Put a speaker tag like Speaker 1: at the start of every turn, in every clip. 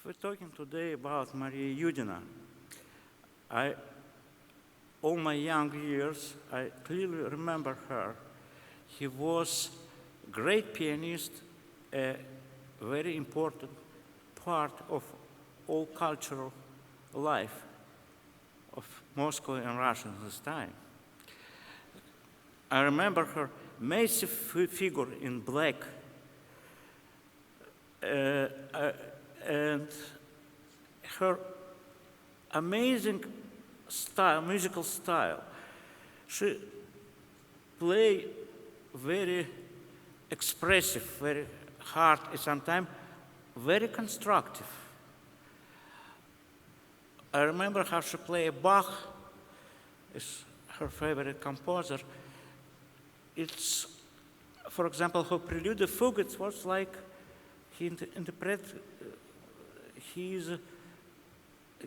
Speaker 1: If we're talking today about Maria Yudina, all my young years, I clearly remember her. He was a great pianist, a very important part of all cultural life of Moscow and Russia at this time. I remember her massive figure in black, and her amazing style, musical style. She played very expressive, very hard, and sometimes very constructive. I remember how she played Bach, is her favorite composer. It's, for example, her prelude fugue was like he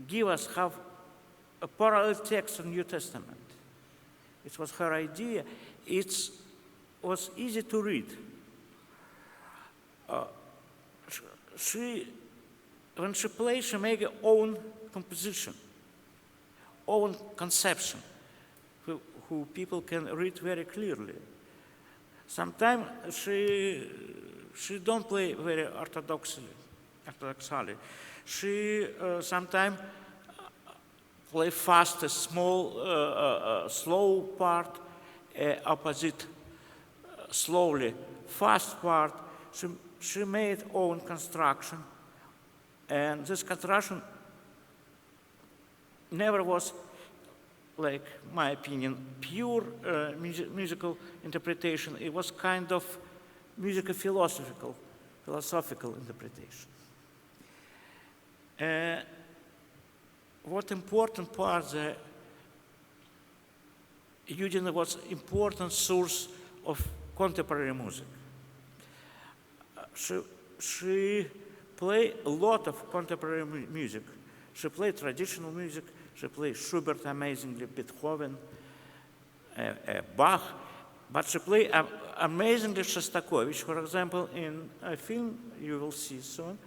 Speaker 1: give us have a parallel text in New Testament. It was her idea. It was easy to read. When she played, she made her own composition, own conception, who people can read very clearly. Sometimes she don't play very orthodoxly. She sometimes play fast, a small, slow part, opposite slowly, fast part. She made own construction, and this construction never was, like my opinion, pure musical interpretation. It was kind of musical philosophical interpretation. What important part, the Yudina was important source of contemporary music. She played a lot of contemporary music. She played traditional music. She played Schubert amazingly, Beethoven, Bach, but she played amazingly Shostakovich. For example, in a film you will see soon,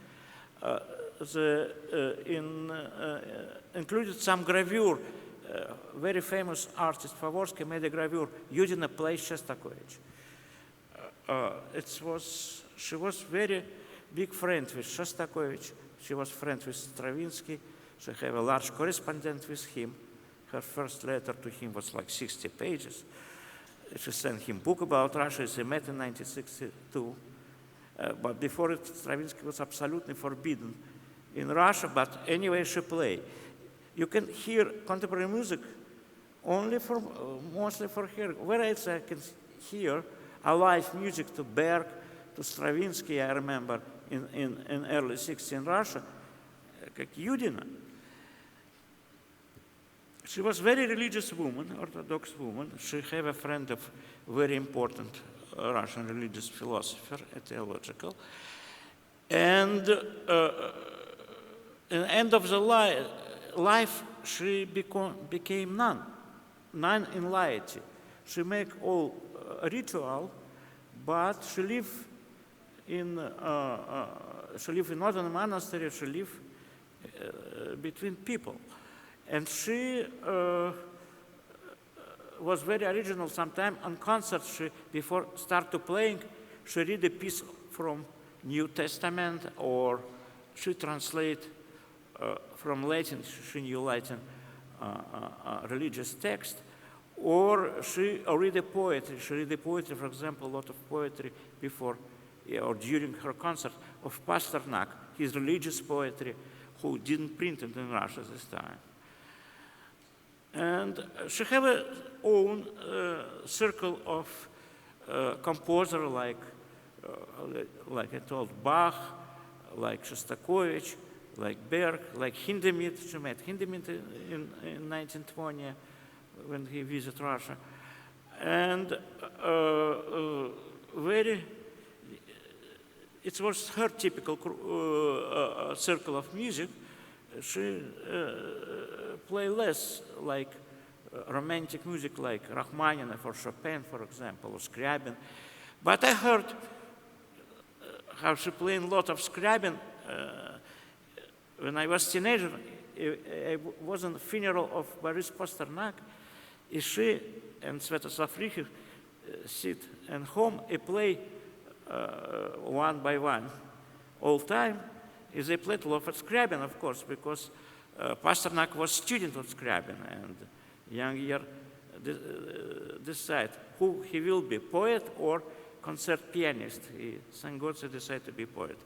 Speaker 1: included some gravure. Very famous artist Favorsky made a gravure. Yudina plays Shostakovich. She was very big friend with Shostakovich. She was friend with Stravinsky. She had a large correspondence with him. Her first letter to him was like 60 pages. She sent him a book about Russia. They met in 1962. But before it, Stravinsky was absolutely forbidden in Russia, but anyway, she played. You can hear contemporary music mostly for her. Whereas I can hear alive music to Berg, to Stravinsky, I remember, in early 60s in Russia, like Yudina. She was a very religious woman, Orthodox woman. She had a friend of very important Russian religious philosopher, theological. And at the end of the life, she became nun in laity. She make all ritual, but she live in northern monastery. She live between people, and she was very original. Sometimes on concerts, before start to playing, she read a piece from New Testament, or she translate from Latin. She knew Latin religious text, or she read a poetry. She read the poetry, for example, a lot of poetry before or during her concert of Pasternak, his religious poetry, who didn't print it in Russia this time. And she have her own circle of composer, like I told, Bach, like Shostakovich, like Berg, like Hindemith. She met Hindemith in 1920 when he visited Russia. And it was her typical circle of music. She played less like romantic music, like Rachmaninoff or Chopin, for example, or Scriabin. But I heard how she played a lot of Scriabin when I was a teenager, I was in the funeral of Boris Pasternak. She and Sviatoslav Rikh sit at home and play one by one. All time, they played a lot of Scriabin, of course, because Pasternak was student of Scriabin, and young year decide who he will be, poet or concert pianist. He, thank God, he decided to be poet.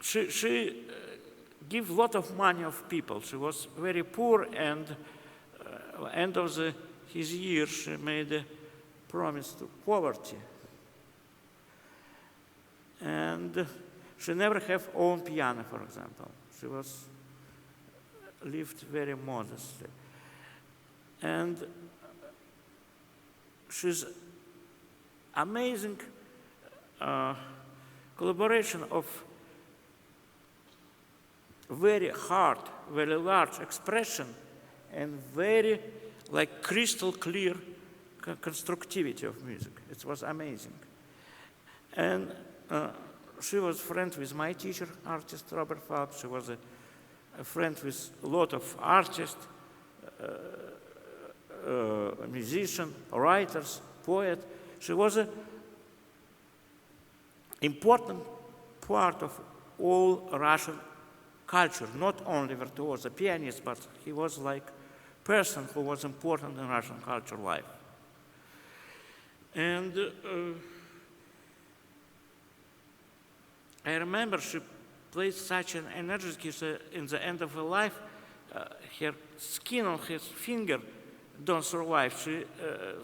Speaker 1: She gave a lot of money of people. She was very poor, and end of his year, she made a promise to poverty. And she never have own piano, for example. She was lived very modestly. And she's amazing collaboration of very hard, very large expression and very like crystal clear constructivity of music. It was amazing. And she was friend with my teacher, artist Robert Falk. She was a friend with a lot of artists, musicians, writers, poets. She was an important part of all Russian culture, not only virtuoso pianist, but he was like person who was important in Russian culture life. And I remember she played such an energetic, in the end of her life, her skin on her finger don't survive.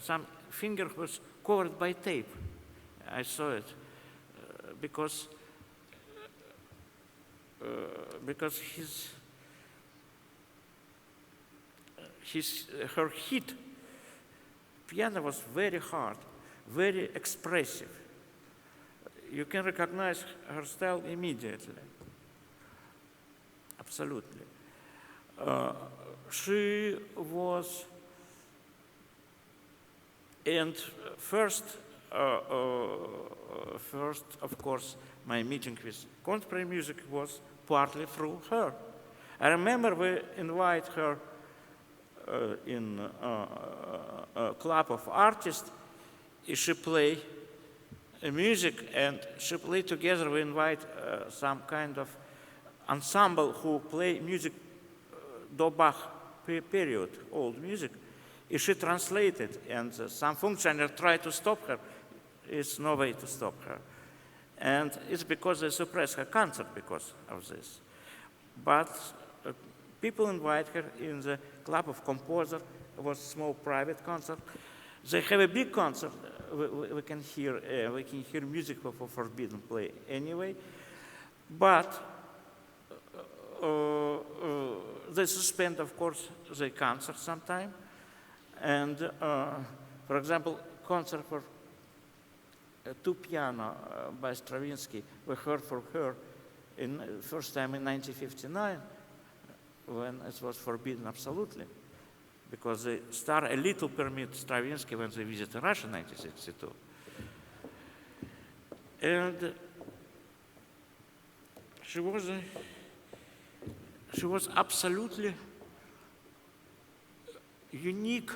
Speaker 1: Some finger was covered by tape. I saw it because her hit piano was very hard, very expressive. You can recognize her style immediately. Absolutely. She was, and first, of course, my meeting with contemporary music was partly through her. I remember we invite her in a club of artists. She play music, and she play together. We invite some kind of ensemble who play music do Bach period, old music. She translated, and some functionary tried to stop her. It's no way to stop her. And it's because they suppress her concert because of this. But people invite her in the club of composer. It was a small private concert. They have a big concert. We can hear music for forbidden play anyway. But they suspend, of course, the concert sometime. And for example, concert for two piano by Stravinsky, we heard for her in first time in 1959, when it was forbidden absolutely, because they start a little permit Stravinsky when they visited Russia in 1962. And she was absolutely unique,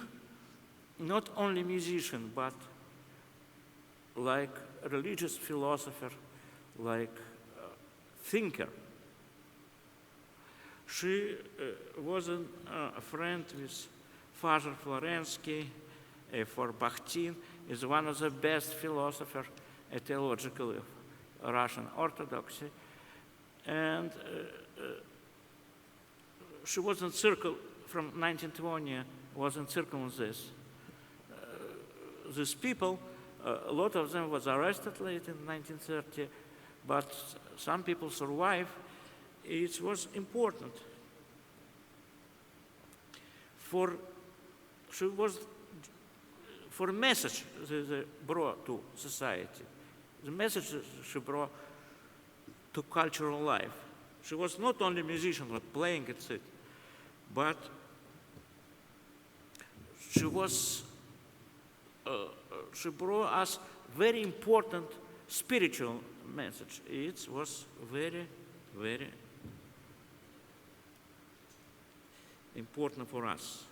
Speaker 1: not only musician, but like a religious philosopher, like thinker. She was a friend with Father Florensky for Bakhtin, is one of the best philosophers theologically of Russian Orthodoxy. And she was in circle from 1920, was in circle with this. These people, a lot of them was arrested late in 1930, but some people survived. It was important. She was for a message they brought to society, the message she brought to cultural life. She was not only a musician, but playing at it, but she brought us very important spiritual message. It was very, very important for us.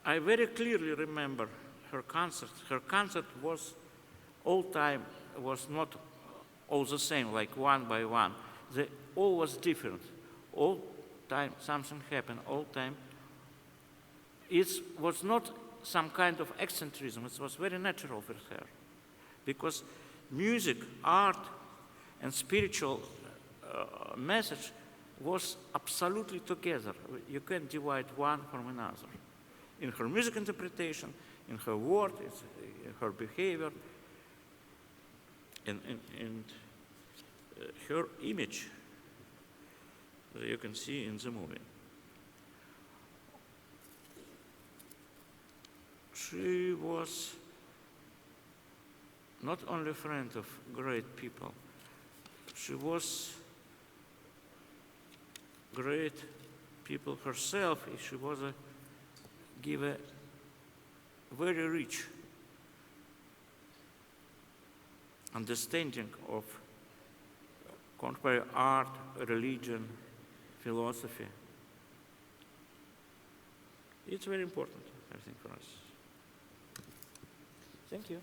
Speaker 1: I very clearly remember her concert. Her concert was all time, was not all the same, like one by one. They all was different. All time something happened, all time. It was not some kind of eccentricism, it was very natural for her. Because music, art, and spiritual message was absolutely together. You can't divide one from another. In her music interpretation, in her word, in her behavior, and her image that you can see in the movie. She was not only a friend of great people, she was great people herself. She was give a very rich understanding of contemporary art, religion, philosophy. It's very important, I think, for us. Thank you.